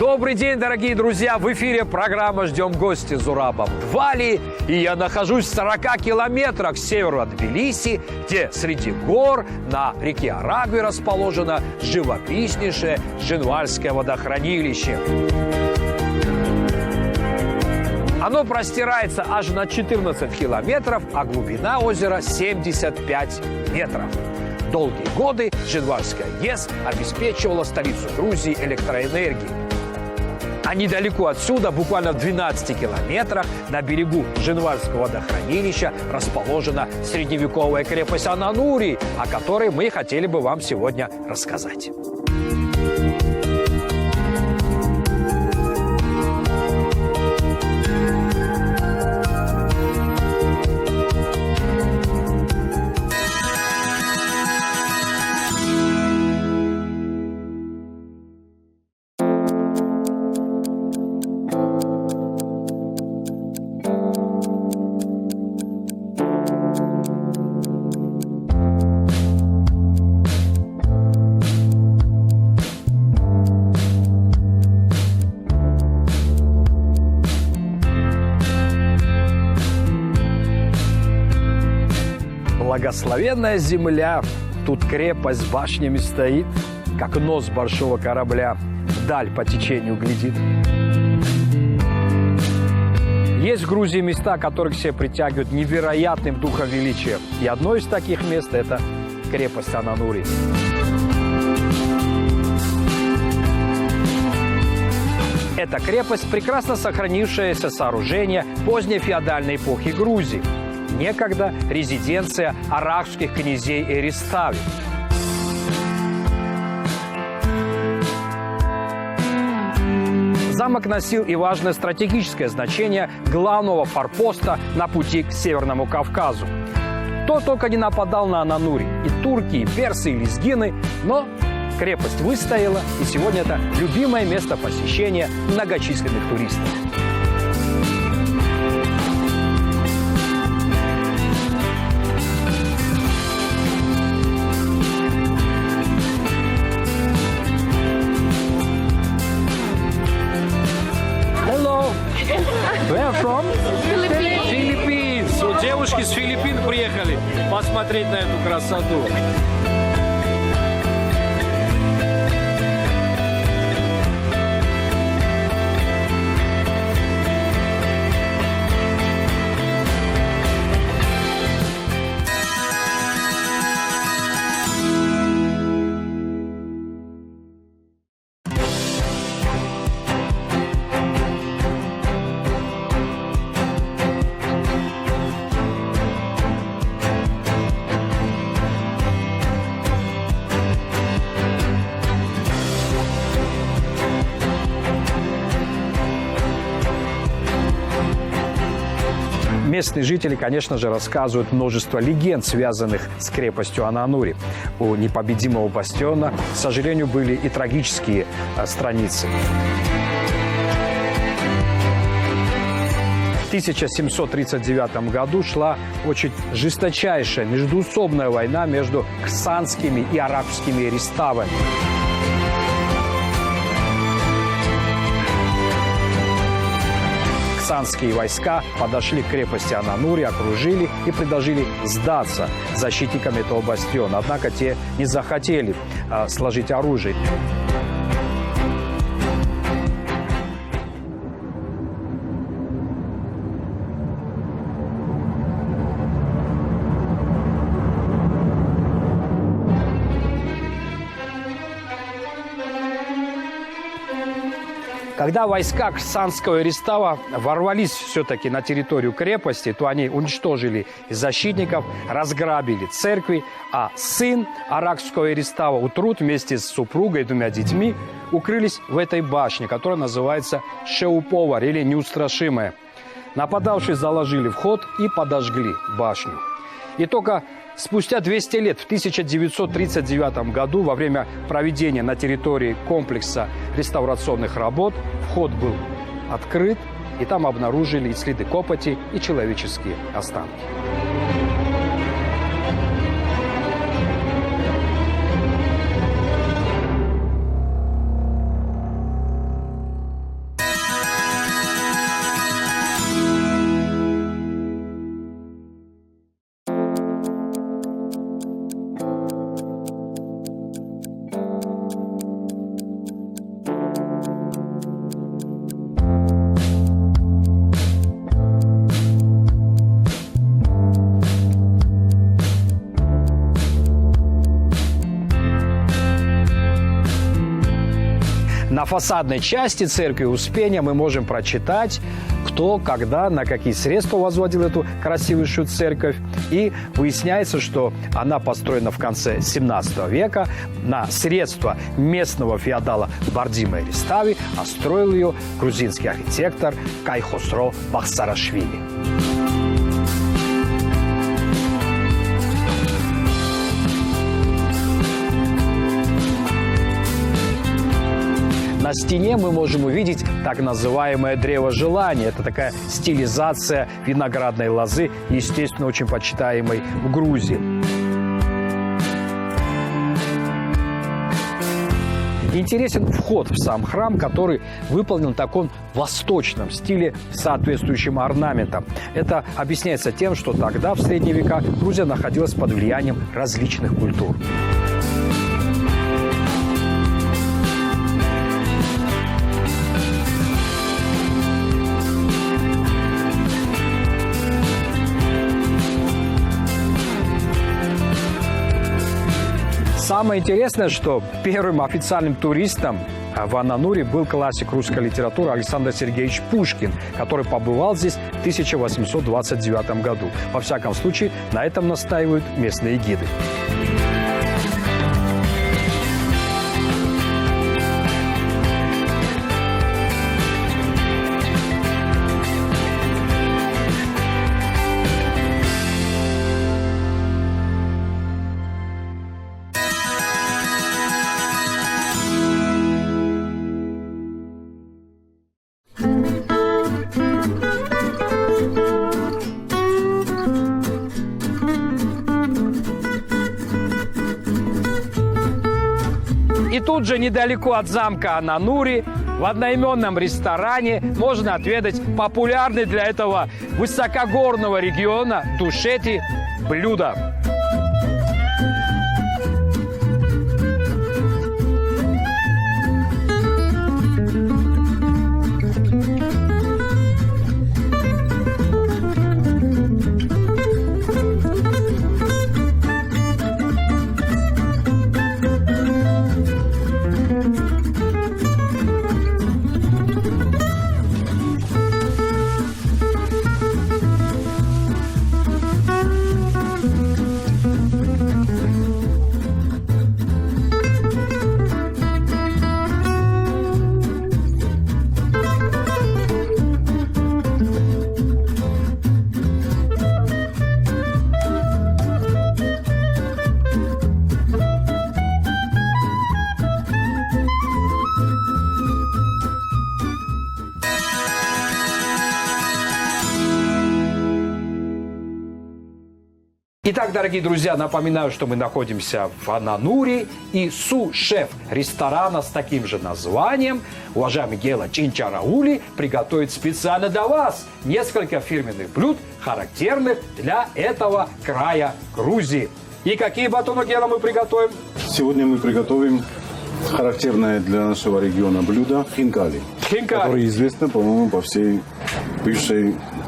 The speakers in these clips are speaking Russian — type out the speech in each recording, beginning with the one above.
Добрый день, дорогие друзья! В эфире программа «Ждем гостя» Зурабом Двали. И я нахожусь в 40 километрах к северу от Тбилиси, где среди гор на реке Арагви расположено живописнейшее Женвальское водохранилище. Оно простирается аж на 14 километров, а глубина озера 75 метров. Долгие годы Женвальская ГЭС обеспечивала столицу Грузии электроэнергией. А недалеко отсюда, буквально в 12 километрах, на берегу Женвальского водохранилища расположена средневековая крепость Ананури, о которой мы хотели бы вам сегодня рассказать. Благословенная земля, тут крепость с башнями стоит, как нос большого корабля, вдаль по течению глядит. Есть в Грузии места, которые к себе притягивают невероятным духом величия. И одно из таких мест – это крепость Ананури. Эта крепость – прекрасно сохранившееся сооружение поздней феодальной эпохи Грузии. Некогда резиденция аракских князей Эристави. Замок носил и важное стратегическое значение главного форпоста на пути к Северному Кавказу. Кто только не нападал на Ананури, и турки, и персы, и лезгины, но крепость выстояла, и сегодня это любимое место посещения многочисленных туристов. Where from? Philippines. Вот девушки с Филиппин приехали посмотреть на эту красоту. Местные жители, конечно же, рассказывают множество легенд, связанных с крепостью Ананури. У непобедимого бастиона, к сожалению, были и трагические страницы. В 1739 году шла очень жесточайшая междоусобная война между ксанскими и аракскими эриставами. Ксанские войска подошли к крепости Ананури, окружили и предложили сдаться защитникам этого бастиона. Однако те не захотели сложить оружие. Когда войска ксанского Эристава ворвались все-таки на территорию крепости, то они уничтожили защитников, разграбили церкви, а сын аракского Эристава Утрут вместе с супругой и 2 детьми укрылись в этой башне, которая называется Шеуповар или Неустрашимая. Нападавшие заложили вход и подожгли башню. И только спустя 200 лет, в 1939 году, во время проведения на территории комплекса реставрационных работ, вход был открыт, и там обнаружили и следы копоти, и человеческие останки. На фасадной части церкви Успения мы можем прочитать, кто, когда, на какие средства возводил эту красивейшую церковь. И выясняется, что она построена в конце 17 века на средства местного феодала Бардима Эристави, а строил ее грузинский архитектор Кайхосро Бахсарашвили. На стене мы можем увидеть так называемое древо желания. Это такая стилизация виноградной лозы, естественно, очень почитаемой в Грузии. Интересен вход в сам храм, который выполнен в таком восточном стиле с соответствующим орнаментом. Это объясняется тем, что тогда, в средние века, Грузия находилась под влиянием различных культур. Самое интересное, что первым официальным туристом в Анануре был классик русской литературы Александр Сергеевич Пушкин, который побывал здесь в 1829 году. Во всяком случае, на этом настаивают местные гиды. И тут же, недалеко от замка Ананури, в одноименном ресторане можно отведать популярный для этого высокогорного региона тушети блюдо. Итак, дорогие друзья, напоминаю, что мы находимся в Анануре, и су-шеф ресторана с таким же названием, уважаемый Гела Чинчараули, приготовит специально для вас несколько фирменных блюд, характерных для этого края Грузии. И какие батоны, Гела, мы приготовим? Сегодня мы приготовим характерное для нашего региона блюдо хинкали, которое известно, по-моему, по всей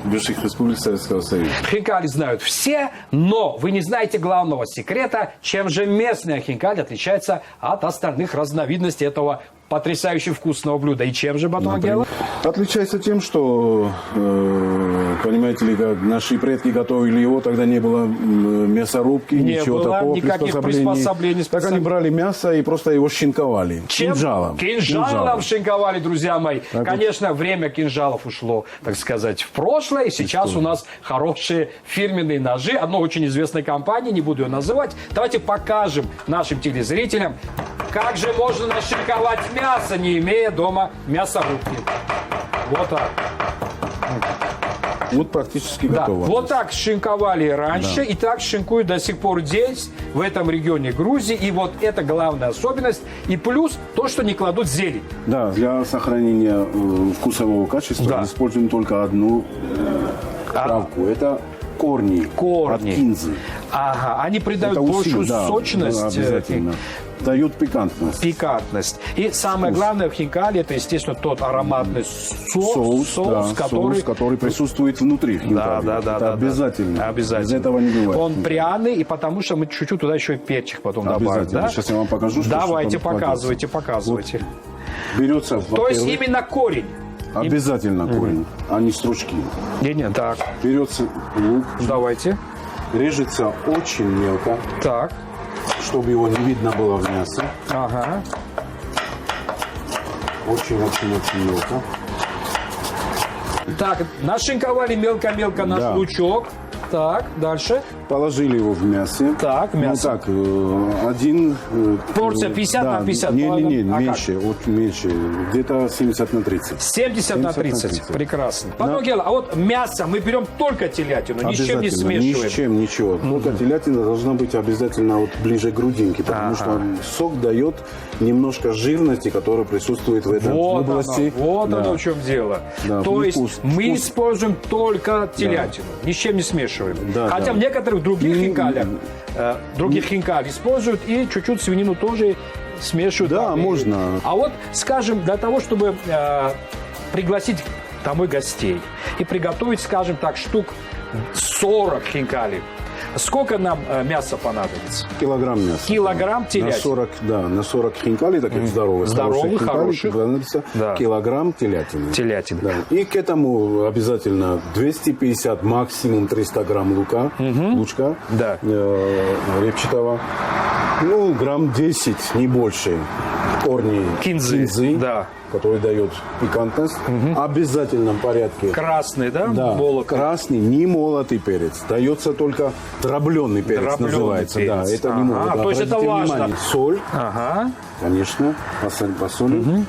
бывших республик Советского Союза. Хинкали знают все, но вы не знаете главного секрета, чем же местная хинкали отличается от остальных разновидностей этого потрясающе вкусного блюда. И чем же батон Гела? Отличается тем, что, понимаете ли, как наши предки готовили его, тогда не было мясорубки, ничего такого, никаких приспособлений. Так они брали мясо и просто его шинковали. Чем? Кинжалом шинковали, друзья мои. Так конечно, время кинжалов ушло, так сказать, в прошлое. И сейчас у нас хорошие фирменные ножи. Одной очень известной компании, не буду ее называть. Давайте покажем нашим телезрителям, как же можно нашинковать мясо, не имея дома мясорубки. Вот так. Вот практически готово. Вот так шинковали раньше, и так шинкуют до сих пор здесь, в этом регионе Грузии. И вот это главная особенность. И плюс то, что не кладут зелень. Да, для сохранения вкусового качества используем только одну травку. Это корни от кинзы. Ага, они придают большую сочность. Обязательно. Дают пикантность. И самое главное в хинкали, это, естественно, тот ароматный соус, который присутствует внутри хинкали. Это обязательно. Без этого не бывает. Он пряный, и потому что мы чуть-чуть туда еще и перчик потом добавим. Сейчас я вам покажу. Давайте, показывайте. Берется, То есть во-первых, именно корень. обязательно корень, а не стручки. Не, так. Берется лук, Давайте. режется очень мелко, Так. чтобы его не видно было в мясе. Ага. Очень-очень-очень мелко. Так, нашинковали мелко-мелко наш Да. лучок. Так, дальше. Положили его в мясе. Так, мясо. Ну так, один... Порция 50 на 50, Не, полагаю. А меньше, очень меньше. Где-то 70 на 30. 70 на 30. Прекрасно. Пан Гел, а вот мясо мы берем только телятину, ни с чем не Обязательно, смешиваем. Ни с чем, ничего. Только телятина должна быть обязательно вот ближе к грудинке, потому что сок дает немножко жирности, которая присутствует в этой Вот области. оно, оно в чем дело. Да, То есть вкус. мы используем только телятину, ни с чем не смешиваем. Да, Хотя да. в некоторых других хинкалях, используют и чуть-чуть свинину тоже смешивают. Да, там. можно. А вот, скажем, для того, чтобы пригласить домой гостей и приготовить, скажем так, штук 40 хинкали, сколько нам мяса понадобится? Килограмм мяса. Килограмм На телятины. 40, да, на 40 хинкали, таких здоровых, Здоровых, хинкали, хороших. понадобится Да. килограмм телятины. Телятины. Да. И к этому обязательно 250, максимум 300 грамм лука, лучка Да. репчатого. Ну, грамм 10, не больше. Корни Кинзы. Да. который дает пикантность. В обязательном порядке. Красный, да? Да, Молотый. красный, не молотый перец. Дается только дробленый перец, Дробленый называется. перец. Да, это не Ага, молотый. то есть это Обратите важно. внимание, соль, Ага. конечно, посолим.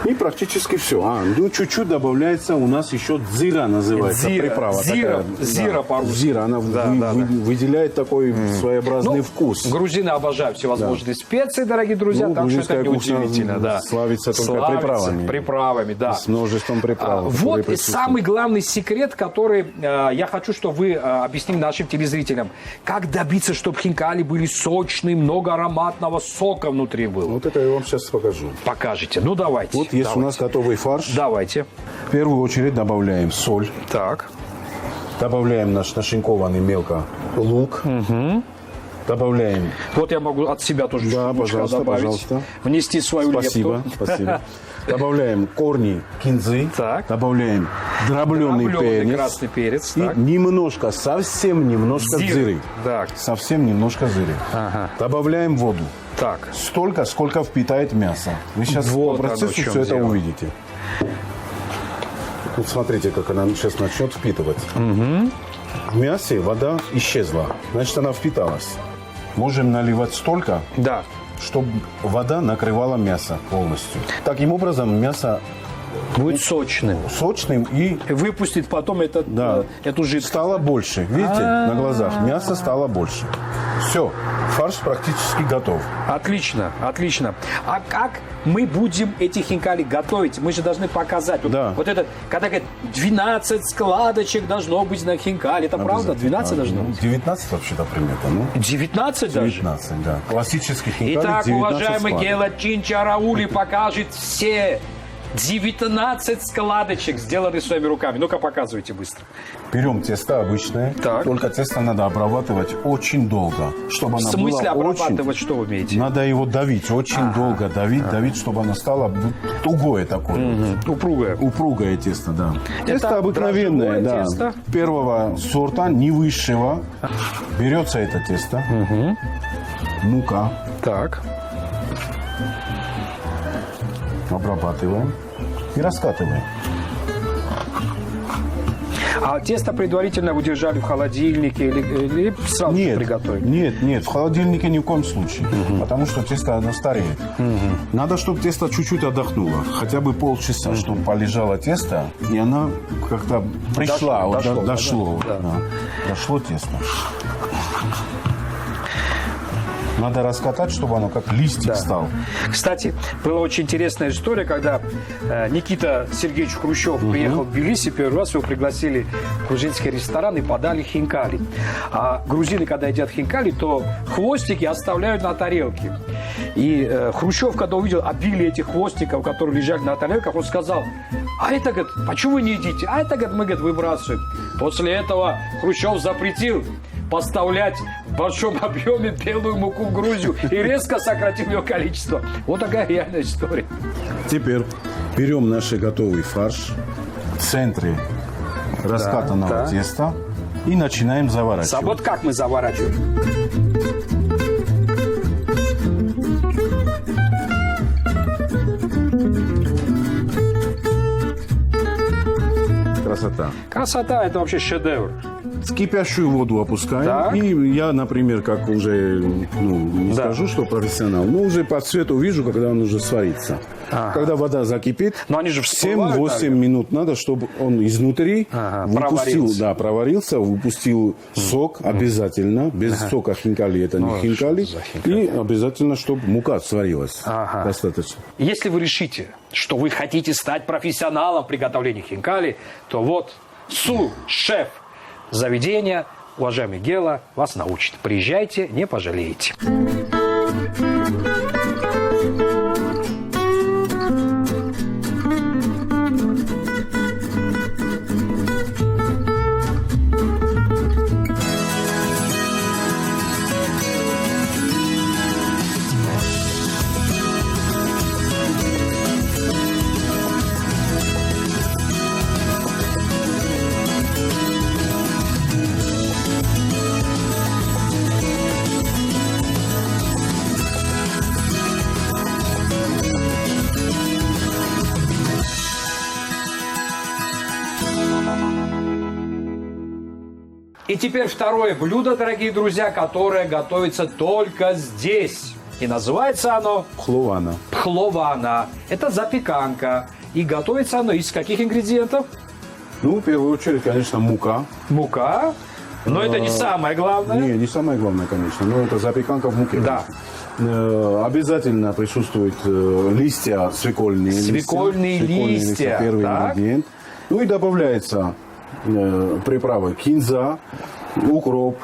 И практически все. Ну, чуть-чуть добавляется у нас еще дзира называется. Зира. Приправа Зира. такая. Зира Да, по-русски. Зира, она Да, да. выделяет такой своеобразный Ну, вкус. Грузины обожают всевозможные специи, дорогие друзья, Ну, так что это грузинская кухня неудивительно. Да. славится только приправами. Приправами, да. С множеством приправ. которые Вот и присутствуют. самый главный секрет, который я хочу, чтобы вы объяснили нашим телезрителям. Как добиться, чтобы хинкали были сочные, много ароматного сока внутри было? Вот это я вам сейчас покажу. Покажите. Ну, давайте. Вот есть у нас готовый фарш. Давайте. В первую очередь добавляем соль. Так. Добавляем наш нашинкованный мелко лук. Добавляем. Вот я могу от себя тоже Да, чуть-чуть пожалуйста, добавить. пожалуйста. Внести свою Спасибо, лепту. спасибо. Добавляем корни кинзы. Так. Добавляем дробленый Дробленый перец. красный перец. И Так. немножко, совсем немножко Зиры. зыры. Так. Совсем немножко зыры. Ага. Добавляем воду. Так. Столько, сколько впитает мясо. Вы сейчас Вот по оно процессу в чем все это дело. увидите. Вот смотрите, как она сейчас начнет впитывать. В мясе вода исчезла. Значит, она впиталась. Можем наливать столько, Да. чтобы вода накрывала мясо полностью. Таким образом, мясо Будет сочным. сочным и Выпустит потом да, эту жидкость. стало больше. Видите, на глазах мясо стало больше. Все, фарш практически готов. Отлично, отлично. А как мы будем эти хинкали готовить? Мы же должны показать. Вот, Да. вот это, когда говорят, 12 складочек должно быть на хинкали. Это правда? 12 должно быть? 19 вообще-то примета. Ну, 19 даже? 19, да. Классический хинкали Итак, 19 уважаемый складок. Гела Чинчараули покажет все 19 складочек, сделанных своими руками. Ну-ка, показывайте быстро. Берем тесто обычное, Так. только тесто надо обрабатывать очень долго, чтобы В оно смысле было обрабатывать, очень... что вы имеете? Надо его давить, очень долго давить, чтобы оно стало тугое такое. Упругое. Упругое тесто, да. Это Тесто обыкновенное, дрожжевое да. тесто? Первого сорта, не высшего. Берется это тесто, мука, Так. обрабатываем и раскатываем. А тесто предварительно вы держали в холодильнике или сразу же приготовили? Нет, в холодильнике ни в коем случае, потому что тесто оно стареет. Надо, чтобы тесто чуть-чуть отдохнуло, хотя бы полчаса, чтобы полежало тесто, и оно как-то пришла, дошло, да. дошло тесто. Надо раскатать, чтобы оно как листик стал. Кстати, была очень интересная история, когда Никита Сергеевич Хрущев приехал в Тбилиси, первый раз его пригласили в грузинский ресторан и подали хинкали. А грузины, когда едят хинкали, то хвостики оставляют на тарелке. И Хрущев, когда увидел обилие этих хвостиков, которые лежали на тарелках, он сказал: а это, говорит, почему вы не едите? А это, говорит, мы, говорит, выбрасываем. После этого Хрущев запретил поставлять большом объеме белую муку в Грузию и резко сократил ее количество. Вот такая реальная история. Теперь берем наш готовый фарш в центре раскатанного да. теста и начинаем заворачивать. А вот как мы заворачиваем? Красота. Красота, это вообще шедевр. В кипящую воду опускаем. Так. И я, например, как уже, не Да. скажу, что профессионал, но уже по цвету вижу, когда он уже сварится. Ага. Когда вода закипит, Но они же всплывают, 7-8 наверное. минут надо, чтобы он изнутри проварился. проварился, выпустил сок обязательно. Без сока хинкали это не хинкали. что за хинкали? И обязательно, чтобы мука сварилась. Ага. Достаточно. Если вы решите, что вы хотите стать профессионалом в приготовлении хинкали, то вот шеф заведения, уважаемый Гела, вас научит. Приезжайте, не пожалеете. И теперь второе блюдо, дорогие друзья, которое готовится только здесь. И называется оно Пхлована. пхлована. Это запеканка. И готовится оно из каких ингредиентов? Ну, в первую очередь, конечно, мука. Мука. Но это не самое главное. Не самое главное, конечно, но это запеканка в муке. Да. Обязательно присутствуют листья свекольные. Свекольные листья. Первый Так. ингредиент. Ну и добавляется приправы кинза, укроп,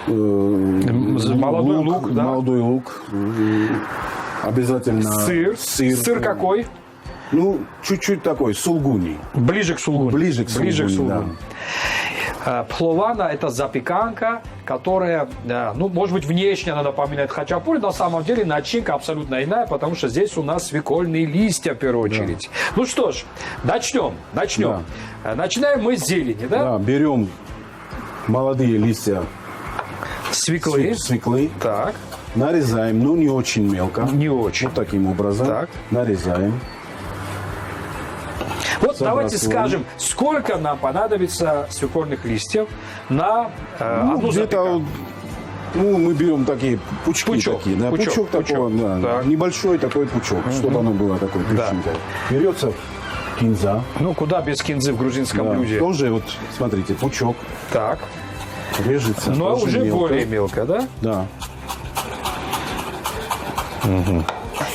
Молодой лук, да. молодой лук. Обязательно Сыр. Сыр какой? Ну, чуть-чуть такой, сулгуни. Ближе к сулгуни. Ближе к сулгуни, Пхлована – это запеканка, которая, ну, может быть, внешне она напоминает хачапури, но на самом деле начинка абсолютно иная, потому что здесь у нас свекольные листья в первую очередь. Ну что ж, начнем. Да. Начинаем мы с зелени, да? Да, берем молодые листья Свеклы. Так, нарезаем, но не очень мелко. не очень. Вот таким образом Так. нарезаем. Вот давайте Забрасываем. скажем, сколько нам понадобится свекольных листьев на Ну, одну где-то, запеканку. ну, мы берем такие пучки Пучок, такие, да, пучок. такого, да, Так. небольшой такой пучок, чтобы оно было такой пучинкой. Берется кинза, Ну, куда без кинзы в грузинском да, блюде? тоже вот, смотрите, пучок Так. режется. Но тоже уже мелко. более мелко, да? Да.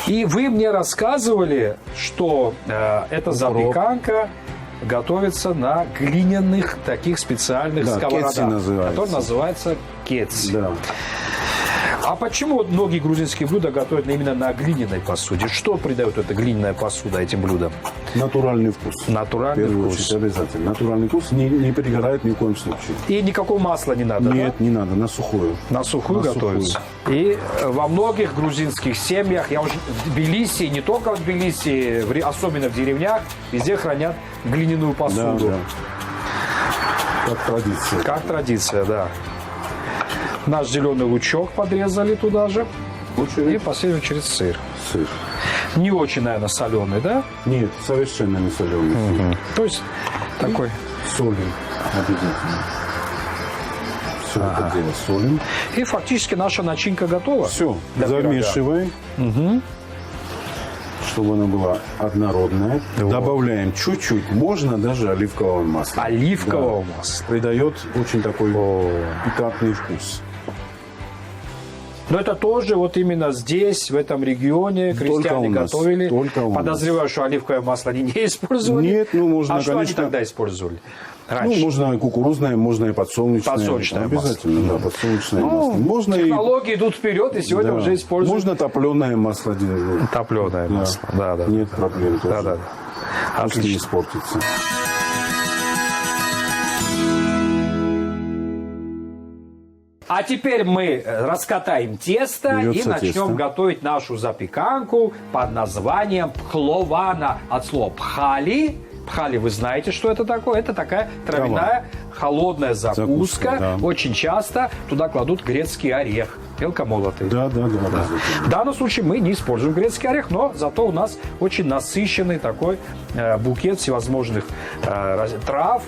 И вы мне рассказывали, что эта запеканка готовится на глиняных таких специальных Да, сковородах, кетси называется. которые называются кетси. Да. А почему вот многие грузинские блюда готовят именно на глиняной посуде? Что придает эта глиняная посуда этим блюдам? Натуральный вкус. Натуральный В первую вкус. очередь обязательно. Натуральный вкус не перегорает ни в коем случае. И никакого масла не надо, Нет, да? не надо, на сухую. На сухую На готовится. И во многих грузинских семьях, я уже в Тбилиси, не только в Тбилиси, особенно в деревнях, везде хранят глиняную Да, посуду. да. Как традиция. Как традиция, да. Наш зеленый лучок подрезали туда же. И Очередь последнюю через сыр. сыр. Не очень, наверное, соленый, да? Нет, совершенно не соленый сыр. То есть такой. Солим обязательно. Все это дело солим. И фактически наша начинка готова. Все, Для замешиваем. Чтобы она была однородная. Добавляем чуть-чуть, можно даже оливкового масла. Оливкового Да. масла. Придает очень такой пикантный вкус. Но это тоже вот именно здесь, в этом регионе, крестьяне у нас, готовили. только у нас. Подозреваю, что оливковое масло они не использовали. Нет, ну, можно, а что конечно. они тогда использовали? Ну, Раньше. можно и кукурузное, можно и подсолнечное. Подсолнечное масло. Обязательно, да, подсолнечное Ну, масло. Можно и технологии идут вперед, и сегодня да. уже используют Можно топленое масло делать. топленое масло. Да, да. Нет проблем тоже. Да. Вкус не Отлично. испортится. А теперь мы раскатаем тесто Берется и начнем тесто. готовить нашу запеканку под названием пхлована. От слова пхали. Пхали, вы знаете, что это такое? Это такая травяная холодная закуска. Да. Очень часто туда кладут грецкий орех, мелкомолотый. Да. В данном случае мы не используем грецкий орех, но зато у нас очень насыщенный такой букет всевозможных трав,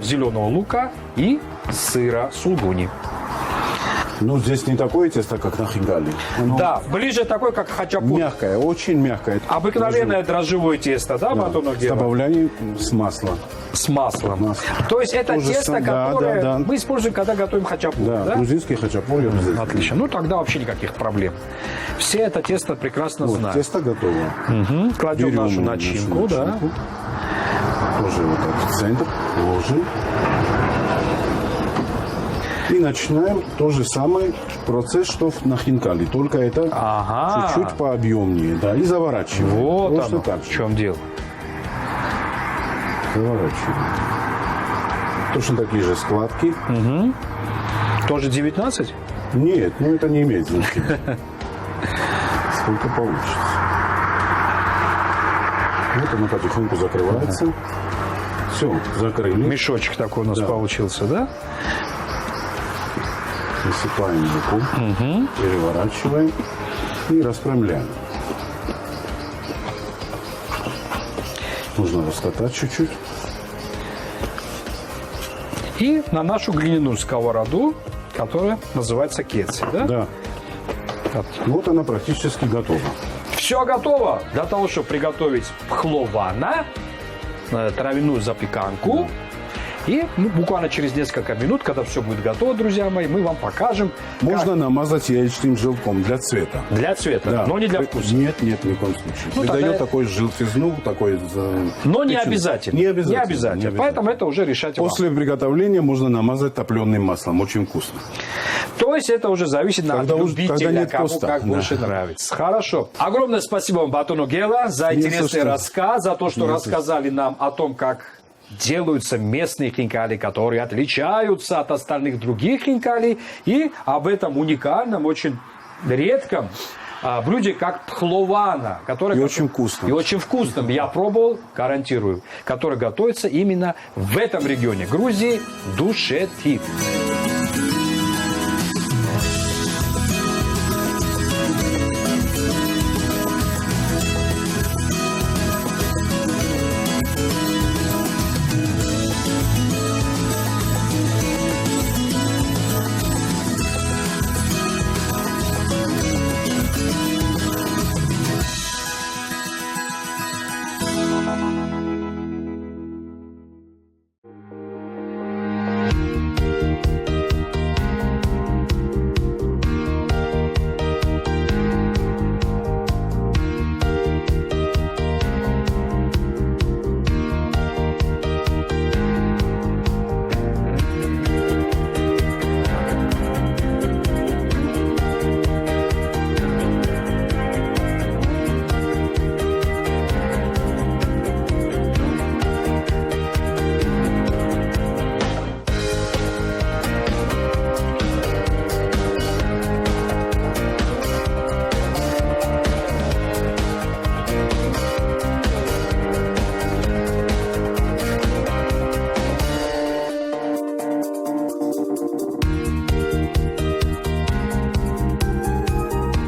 зеленого лука и сыра сулгуни. Ну, здесь не такое тесто, как на хинкали. Оно Да, ближе такой, как хачапури. мягкое, очень мягкое. Обыкновенное дрожжевое тесто, да, Да, Батонов с делает? добавлением с масла. С маслом. Масло. То есть это Тоже тесто, да, которое да. мы используем, когда готовим хачапури, Да, да? грузинский хачапури обязательно. Отлично. Ну, тогда вообще никаких проблем. Все это тесто прекрасно Вот, знают. тесто готово. Кладем Берем нашу нашу начинку, да. начинку. Тоже вот так в центр ложим. И начинаем тот же самый процесс, что на хинкали. Только это Ага. чуть-чуть пообъемнее. Да, и заворачиваем. Вот Просто оно, так в же. чем дело. Заворачиваем. Точно такие же складки. Тоже 19? Нет, ну это не имеет значения. Сколько получится. Вот оно потихоньку закрывается. Все, закрыли. Мешочек такой у нас Да. получился, да? Насыпаем муку, переворачиваем и распрямляем. Нужно раскатать чуть-чуть. И на нашу глиняную сковороду, которая называется кеци, да? Да. Вот она практически готова. Все готово для того, чтобы приготовить пхлована, травяную запеканку. И буквально через несколько минут, когда все будет готово, друзья мои, мы вам покажем. Можно намазать яичным желтком для цвета. Для цвета, Да. но не для вкуса. Нет, ни в коем случае. Ну, Придает тогда- такой желтизну, такой... Но не печень. обязательно. Не обязательно. Поэтому это уже решать вам. После приготовления можно намазать топленым маслом. Очень вкусно. То есть это уже зависит от Когда любителя, нет кому поста. как Да. больше нравится. Хорошо. Огромное спасибо вам, Батону Гела, за Не за интересный что. рассказ, за то, что Не за рассказали нам о том, как делаются местные хинкали, которые отличаются от остальных других хинкалей, и об этом уникальном, очень редком блюде, как пхлована, которое И очень вкусным. И очень вкусным. Я пробовал, гарантирую, который готовится именно в этом регионе Грузии, Душети.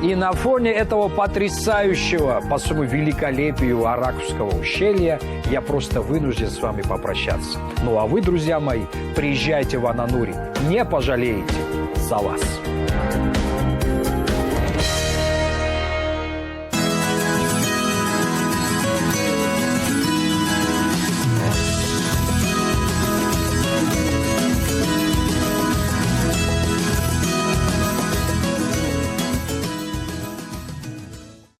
И на фоне этого потрясающего, по своему великолепию Аракусского ущелья, я просто вынужден с вами попрощаться. Ну а вы, друзья мои, приезжайте в Ананури, не пожалеете за вас.